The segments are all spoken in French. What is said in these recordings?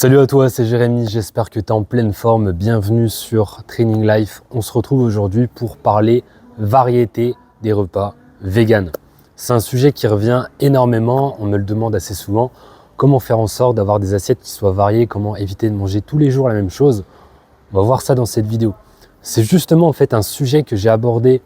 Salut à toi, c'est Jérémy, j'espère que tu es en pleine forme. Bienvenue sur Training Life. On se retrouve aujourd'hui pour parler variété des repas vegan. C'est un sujet qui revient énormément, on me le demande assez souvent. Comment faire en sorte d'avoir des assiettes qui soient variées, comment éviter de manger tous les jours la même chose. On va voir ça dans cette vidéo. C'est justement en fait un sujet que j'ai abordé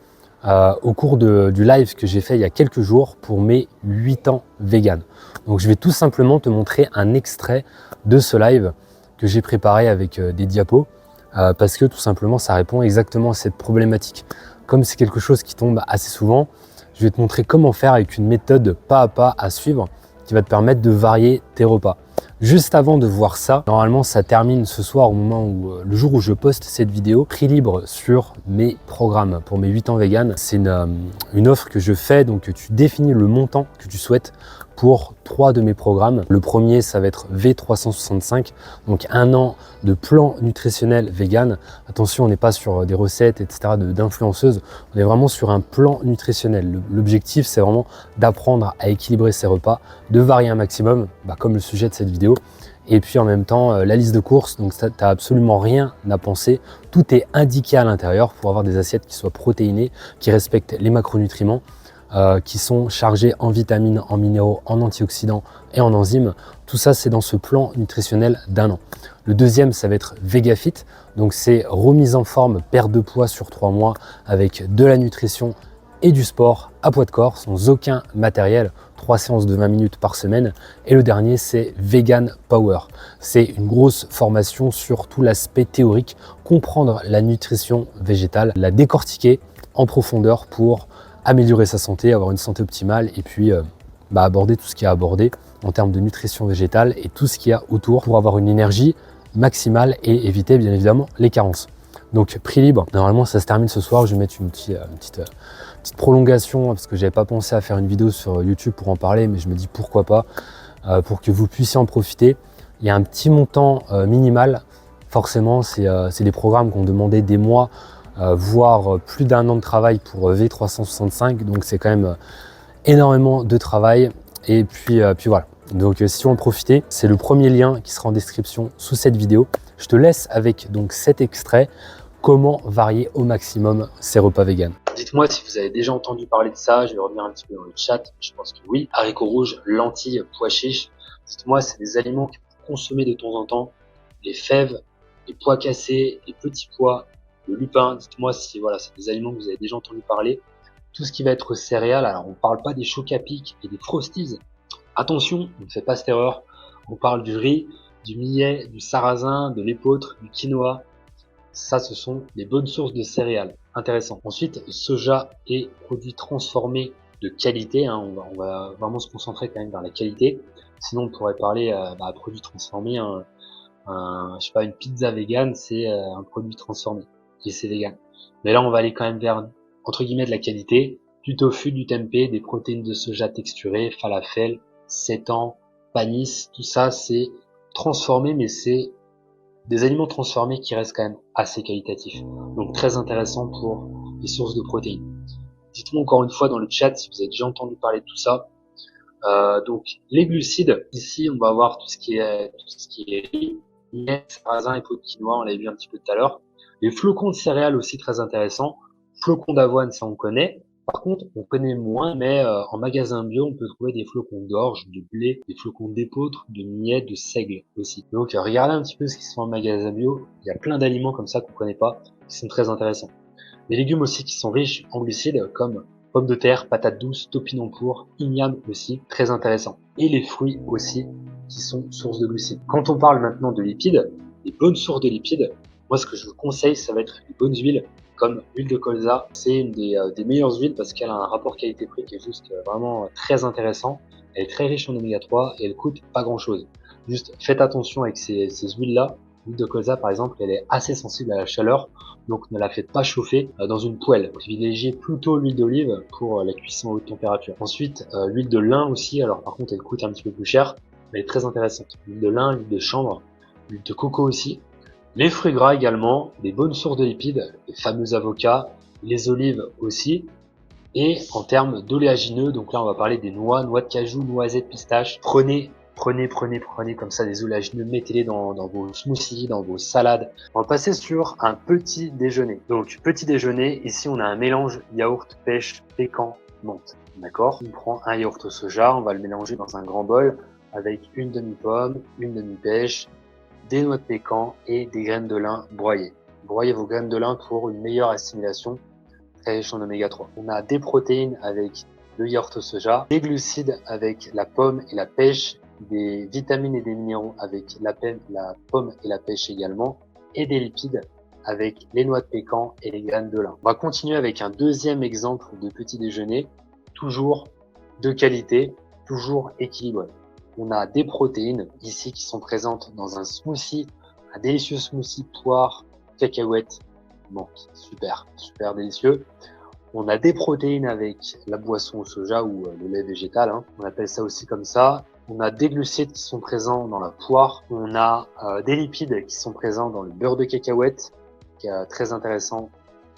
au cours du live que j'ai fait il y a quelques jours pour mes 8 ans vegan. Donc je vais tout simplement te montrer un extrait de ce live que j'ai préparé avec des diapos parce que tout simplement ça répond exactement à cette problématique. Comme c'est quelque chose qui tombe assez souvent, je vais te montrer comment faire avec une méthode pas à pas à suivre qui va te permettre de varier tes repas. Juste avant de voir ça, normalement ça termine ce soir au moment où, le jour où je poste cette vidéo, prix libre sur mes programmes pour mes 8 ans vegan. C'est une offre que je fais, donc tu définis le montant que tu souhaites pour 3 de mes programmes. Le premier, ça va être V365, donc 1 an de plan nutritionnel vegan. Attention, on n'est pas sur des recettes, etc. d'influenceuses, on est vraiment sur un plan nutritionnel. L'objectif, c'est vraiment d'apprendre à équilibrer ses repas, de varier un maximum, comme le sujet de cette vidéo. Et puis en même temps, la liste de courses, donc tu n'as absolument rien à penser. Tout est indiqué à l'intérieur pour avoir des assiettes qui soient protéinées, qui respectent les macronutriments, qui sont chargés en vitamines, en minéraux, en antioxydants et en enzymes. Tout ça, c'est dans ce plan nutritionnel d'1 an. Le deuxième, ça va être VegaFit. Donc c'est remise en forme, perte de poids sur 3 mois avec de la nutrition et du sport à poids de corps sans aucun matériel, 3 séances de 20 minutes par semaine. Et le dernier, c'est Vegan Power. C'est une grosse formation sur tout l'aspect théorique, comprendre la nutrition végétale, la décortiquer en profondeur pour améliorer sa santé, avoir une santé optimale et puis aborder tout ce qu'il y a à aborder en termes de nutrition végétale et tout ce qu'il y a autour pour avoir une énergie maximale et éviter bien évidemment les carences. Donc prix libre, normalement ça se termine ce soir, je vais mettre une petite prolongation parce que j'avais pas pensé à faire une vidéo sur YouTube pour en parler, mais je me dis pourquoi pas, pour que vous puissiez en profiter. Il y a un petit montant minimal, forcément c'est des programmes qui ont demandé des mois, voire plus d'1 an de travail pour V365, donc c'est quand même énormément de travail. Et puis voilà, donc si tu veux en profiter, c'est le premier lien qui sera en description sous cette vidéo. Je te laisse avec donc cet extrait, comment varier au maximum ses repas vegan. Dites-moi si vous avez déjà entendu parler de ça, je vais revenir un petit peu dans le chat, je pense que oui. Haricots rouges, lentilles, pois chiches, dites-moi c'est des aliments que vous consommez de temps en temps, les fèves, les pois cassés, les petits pois, le lupin, dites-moi si voilà, c'est des aliments que vous avez déjà entendu parler. Tout ce qui va être céréales, alors on ne parle pas des chocs à pic et des frosties. Attention, on ne fait pas cette erreur. On parle du riz, du millet, du sarrasin, de l'épeautre, du quinoa. Ça, ce sont les bonnes sources de céréales. Intéressant. Ensuite, soja et produits transformés de qualité. On va vraiment se concentrer quand même vers la qualité. Sinon, on pourrait parler produits transformés. Je sais pas, une pizza vegan, c'est un produit transformé et c'est vegan. Mais là, on va aller quand même vers, entre guillemets, de la qualité, du tofu, du tempeh, des protéines de soja texturées, falafel, seitan, panis, tout ça, c'est transformé, mais c'est des aliments transformés qui restent quand même assez qualitatifs. Donc très intéressant pour les sources de protéines. Dites-moi encore une fois dans le chat si vous avez déjà entendu parler de tout ça. Donc les glucides, ici on va avoir tout ce qui est riz, millet, sarrasin et pot de quinoa, on l'a vu un petit peu tout à l'heure. Les flocons de céréales aussi très intéressants. Flocons d'avoine, ça on connaît. Par contre, on connaît moins, mais en magasin bio, on peut trouver des flocons d'orge, de blé, des flocons d'épeautre, de millet, de seigle aussi. Donc regardez un petit peu ce qui se fait en magasin bio. Il y a plein d'aliments comme ça qu'on connaît pas, qui sont très intéressants. Les légumes aussi qui sont riches en glucides, comme pommes de terre, patates douces, topinambour, igname aussi, très intéressant. Et les fruits aussi, qui sont sources de glucides. Quand on parle maintenant de lipides, les bonnes sources de lipides, moi ce que je vous conseille, ça va être les bonnes huiles, comme l'huile de colza. C'est une des meilleures huiles parce qu'elle a un rapport qualité-prix qui est juste vraiment très intéressant. Elle est très riche en oméga 3 et elle coûte pas grand chose. Juste faites attention avec ces huiles-là. L'huile de colza par exemple, elle est assez sensible à la chaleur, donc ne la faites pas chauffer dans une poêle. Privilégiez plutôt l'huile d'olive pour la cuisson à haute température. Ensuite, l'huile de lin aussi, alors par contre elle coûte un petit peu plus cher, mais elle est très intéressante. L'huile de lin, l'huile de chanvre, l'huile de coco aussi. Les fruits gras également, des bonnes sources de lipides, les fameux avocats, les olives aussi. Et en termes d'oléagineux, donc là on va parler des noix, noix de cajou, noisettes, pistaches. Prenez Prenez comme ça des oléagineux, mettez-les dans vos smoothies, dans vos salades. On va passer sur un petit déjeuner. Donc, petit déjeuner, ici on a un mélange yaourt, pêche, pécan, menthe. D'accord? On prend un yaourt au soja, on va le mélanger dans un grand bol avec une demi-pomme, une demi-pêche, des noix de pécan et des graines de lin broyées. Broyez vos graines de lin pour une meilleure assimilation, très riche en oméga 3. On a des protéines avec le yaourt au soja, des glucides avec la pomme et la pêche, des vitamines et des minéraux avec la pomme et la pêche également, et des lipides avec les noix de pécan et les graines de lin. On va continuer avec un deuxième exemple de petit déjeuner, toujours de qualité, toujours équilibré. On a des protéines ici qui sont présentes dans un smoothie, un délicieux smoothie poire, cacahuètes, menthe, super délicieux. On a des protéines avec la boisson au soja ou le lait végétal, on appelle ça aussi comme ça. On a des glucides qui sont présents dans la poire. On a des lipides qui sont présents dans le beurre de cacahuète, qui est très intéressant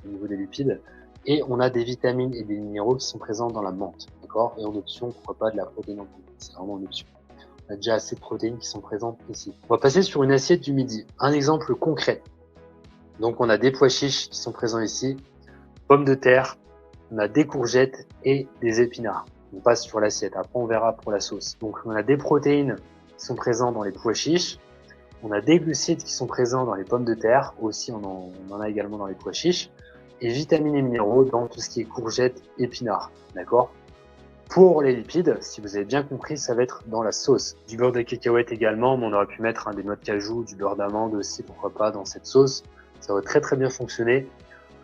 au niveau des lipides. Et on a des vitamines et des minéraux qui sont présents dans la menthe, d'accord? Et en option, pourquoi pas de la protéine en plus. C'est vraiment une option. On a déjà assez de protéines qui sont présentes ici. On va passer sur une assiette du midi. Un exemple concret. Donc on a des pois chiches qui sont présents ici, pommes de terre, on a des courgettes et des épinards. On passe sur l'assiette, après on verra pour la sauce. Donc on a des protéines qui sont présentes dans les pois chiches, on a des glucides qui sont présents dans les pommes de terre, aussi on en a également dans les pois chiches, et vitamines et minéraux dans tout ce qui est courgettes, épinards, d'accord? Pour les lipides, si vous avez bien compris, ça va être dans la sauce. Du beurre de cacahuète également, mais on aurait pu mettre des noix de cajou, du beurre d'amande aussi, pourquoi pas, dans cette sauce. Ça va très bien fonctionner.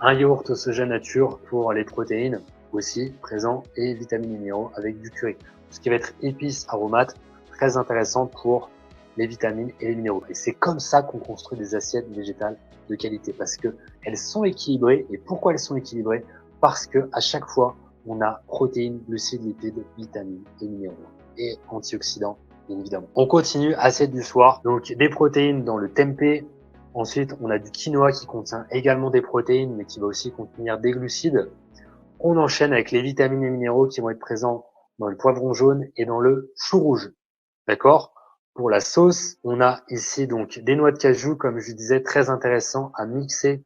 Un yaourt au soja nature pour les protéines aussi présent et vitamines et minéraux avec du curry. Ce qui va être épices, aromates, très intéressant pour les vitamines et les minéraux. Et c'est comme ça qu'on construit des assiettes végétales de qualité parce que elles sont équilibrées. Et pourquoi elles sont équilibrées? Parce que à chaque fois, on a protéines, glucides, lipides, vitamines et minéraux et antioxydants, bien évidemment. On continue, assiette du soir. Donc des protéines dans le tempeh. Ensuite, on a du quinoa qui contient également des protéines, mais qui va aussi contenir des glucides. On enchaîne avec les vitamines et minéraux qui vont être présents dans le poivron jaune et dans le chou rouge. D'accord? Pour la sauce, on a ici donc des noix de cajou, comme je disais, très intéressant à mixer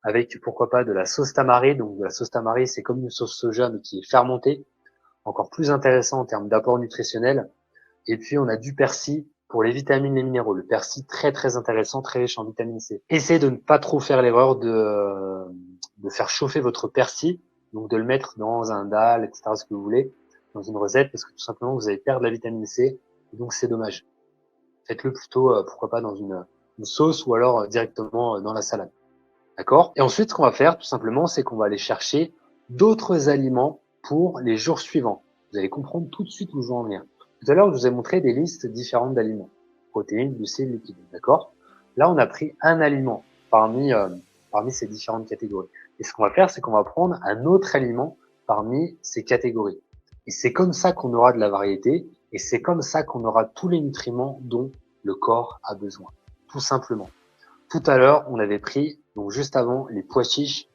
avec, pourquoi pas, de la sauce tamari. Donc, de la sauce tamari, c'est comme une sauce soja, mais qui est fermentée. Encore plus intéressant en termes d'apport nutritionnel. Et puis, on a du persil pour les vitamines et les minéraux. Le persil, très intéressant, très riche en vitamine C. Essayez de ne pas trop faire l'erreur de faire chauffer votre persil, donc de le mettre dans un dalle, etc., ce que vous voulez, dans une recette, parce que tout simplement, vous allez perdre la vitamine C, et donc c'est dommage. Faites-le plutôt, pourquoi pas, dans une sauce ou alors directement dans la salade. D'accord? Et ensuite, ce qu'on va faire, tout simplement, c'est qu'on va aller chercher d'autres aliments pour les jours suivants. Vous allez comprendre tout de suite où je veux en venir. Tout à l'heure, je vous ai montré des listes différentes d'aliments. Protéines, glucides, lipides. D'accord? Là, on a pris un aliment parmi ces différentes catégories. Et ce qu'on va faire, c'est qu'on va prendre un autre aliment parmi ces catégories. Et c'est comme ça qu'on aura de la variété et c'est comme ça qu'on aura tous les nutriments dont le corps a besoin. Tout simplement. Tout à l'heure, on avait pris, donc juste avant, les pois chiches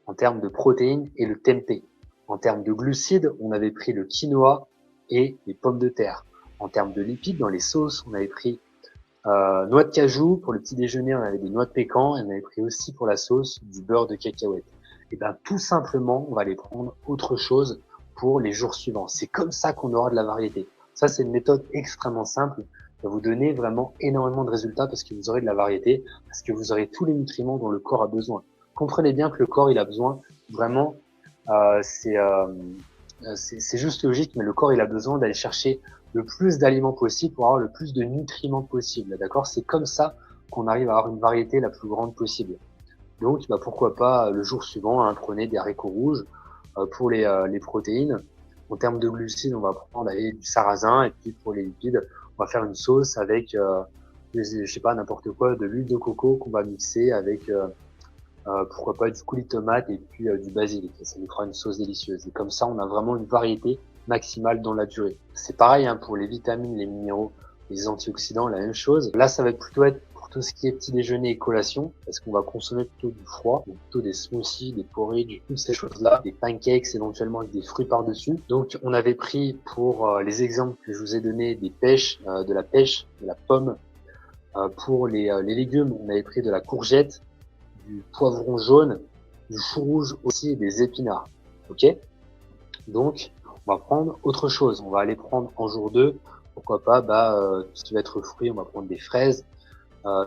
en termes de protéines et le tempeh. En termes de glucides, on avait pris le quinoa et les pommes de terre. En termes de lipides, dans les sauces, on avait pris noix de cajou. Pour le petit déjeuner, on avait des noix de pécan et on avait pris aussi pour la sauce du beurre de cacahuète. Et bien tout simplement, on va aller prendre autre chose pour les jours suivants. C'est comme ça qu'on aura de la variété. Ça, c'est une méthode extrêmement simple qui va vous donner vraiment énormément de résultats parce que vous aurez de la variété, parce que vous aurez tous les nutriments dont le corps a besoin. Comprenez bien que le corps, il a besoin vraiment, c'est juste logique, mais le corps, il a besoin d'aller chercher le plus d'aliments possible pour avoir le plus de nutriments possible. D'accord? C'est comme ça qu'on arrive à avoir une variété la plus grande possible. Donc, pourquoi pas le jour suivant, prenez des haricots rouges pour les protéines. En termes de glucides, on va prendre du sarrasin et puis pour les lipides, on va faire une sauce avec, je sais pas, n'importe quoi, de l'huile de coco qu'on va mixer avec, pourquoi pas du coulis de tomate et puis du basilic. Et ça nous fera une sauce délicieuse. Et comme ça, on a vraiment une variété maximale dans la durée. C'est pareil pour les vitamines, les minéraux, les antioxydants, la même chose. Là, ça va plutôt être pour tout ce qui est petit déjeuner et collation, parce qu'on va consommer plutôt du froid, donc plutôt des smoothies, des porridge, toutes ces choses-là, des pancakes éventuellement avec des fruits par-dessus. Donc on avait pris pour les exemples que je vous ai donnés des pêches, de la pomme. Pour les légumes, on avait pris de la courgette, du poivron jaune, du chou rouge aussi et des épinards. Ok? Donc on va prendre autre chose. On va aller prendre en jour 2, pourquoi pas, tout ce qui va être fruits, on va prendre des fraises,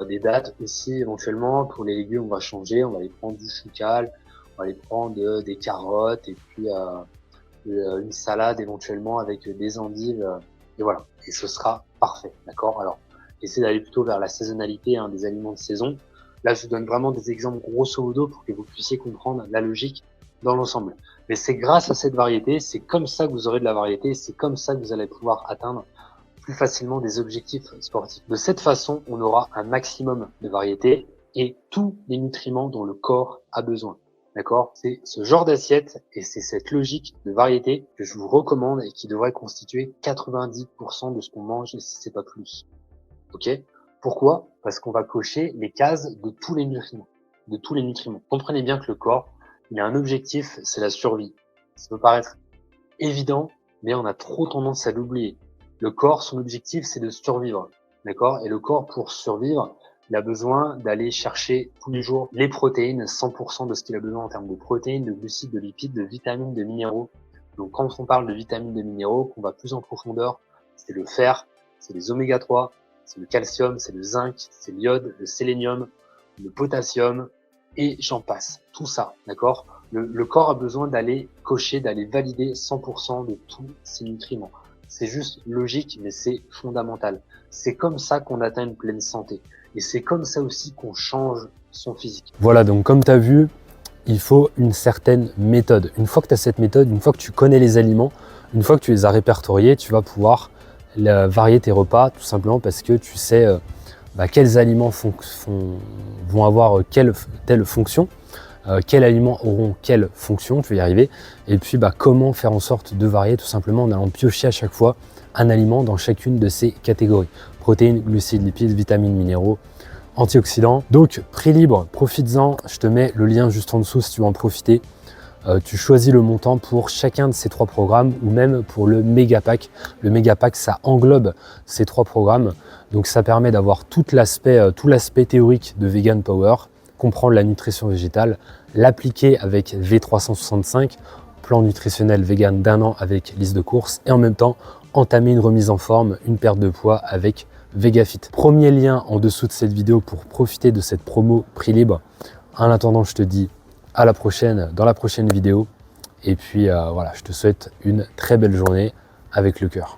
des dattes aussi éventuellement. Pour les légumes, on va changer, on va aller prendre du choucal, on va aller prendre des carottes et puis une salade éventuellement avec des endives et voilà. Et ce sera parfait, d'accord? Alors, essayez d'aller plutôt vers la saisonnalité des aliments de saison. Là, je vous donne vraiment des exemples grosso modo pour que vous puissiez comprendre la logique dans l'ensemble. Mais c'est grâce à cette variété, c'est comme ça que vous aurez de la variété, c'est comme ça que vous allez pouvoir atteindre plus facilement des objectifs sportifs. De cette façon, on aura un maximum de variété et tous les nutriments dont le corps a besoin. D'accord? C'est ce genre d'assiette et c'est cette logique de variété que je vous recommande et qui devrait constituer 90% de ce qu'on mange, et si c'est pas plus. Ok? Pourquoi? Parce qu'on va cocher les cases de tous les nutriments. De tous les nutriments. Comprenez bien que le corps, il a un objectif, c'est la survie. Ça peut paraître évident, mais on a trop tendance à l'oublier. Le corps, son objectif, c'est de survivre. D'accord? Et le corps, pour survivre, il a besoin d'aller chercher tous les jours les protéines, 100% de ce qu'il a besoin en termes de protéines, de glucides, de lipides, de vitamines, de minéraux. Donc quand on parle de vitamines, de minéraux, qu'on va plus en profondeur, c'est le fer, c'est les oméga 3, c'est le calcium, c'est le zinc, c'est l'iode, le sélénium, le potassium, et j'en passe. Tout ça, d'accord? Le corps a besoin d'aller cocher, d'aller valider 100% de tous ces nutriments. C'est juste logique, mais c'est fondamental. C'est comme ça qu'on atteint une pleine santé. Et c'est comme ça aussi qu'on change son physique. Voilà, donc comme tu as vu, il faut une certaine méthode. Une fois que tu as cette méthode, une fois que tu connais les aliments, une fois que tu les as répertoriés, tu vas pouvoir varier tes repas, tout simplement parce que tu sais quels aliments vont avoir telle fonction, quels aliments auront quelle fonction, tu vas y arriver, et puis comment faire en sorte de varier tout simplement en allant piocher à chaque fois un aliment dans chacune de ces catégories. Protéines, glucides, lipides, vitamines, minéraux, antioxydants. Donc prix libre, profites-en, je te mets le lien juste en dessous si tu veux en profiter. Tu choisis le montant pour chacun de ces 3 programmes ou même pour le méga pack. Le méga pack, ça englobe ces 3 programmes. Donc ça permet d'avoir tout l'aspect théorique de Vegan Power, comprendre la nutrition végétale, l'appliquer avec V365, plan nutritionnel vegan d'1 an avec liste de courses, et en même temps entamer une remise en forme, une perte de poids avec VegaFit. Premier lien en dessous de cette vidéo pour profiter de cette promo prix libre. En attendant, je te dis à la prochaine dans la prochaine vidéo. Et puis voilà, je te souhaite une très belle journée avec le cœur.